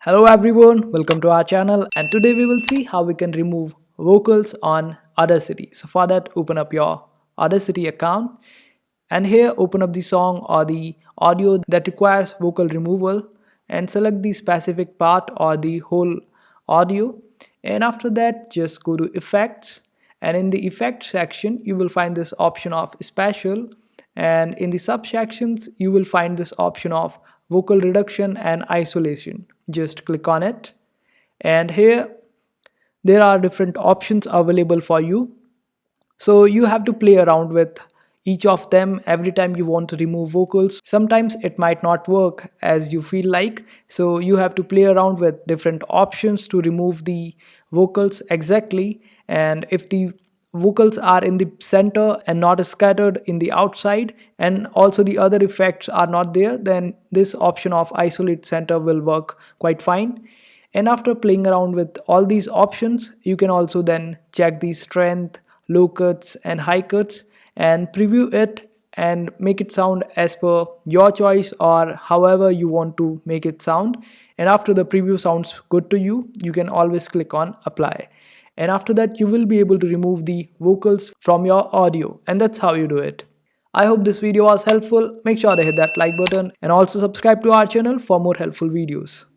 Hello everyone, welcome to our channel, and today we will see how we can remove vocals on Audacity. So for that, open up your Audacity account and here open up the song or the audio that requires vocal removal and select the specific part or the whole audio, and after that just go to effects, and in the effects section you will find this option of spatial, and in the subsections you will find this option of vocal reduction and isolation. Just click on it, and here there are different options available for you, so you have to play around with each of them every time you want to remove vocals. Sometimes it might not work as you feel like, so you have to play around with different options to remove the vocals exactly. And if the vocals are in the center and not scattered in the outside, and also the other effects are not there, then this option of isolate center will work quite fine. And after playing around with all these options, you can also then check the strength, low cuts and high cuts, and preview it and make it sound as per your choice or however you want to make it sound. And after the preview sounds good to you, you can always click on apply, and after that you will be able to remove the vocals from your audio, and that's how you do it. I hope this video was helpful. Make sure to hit that like button and also subscribe to our channel for more helpful videos.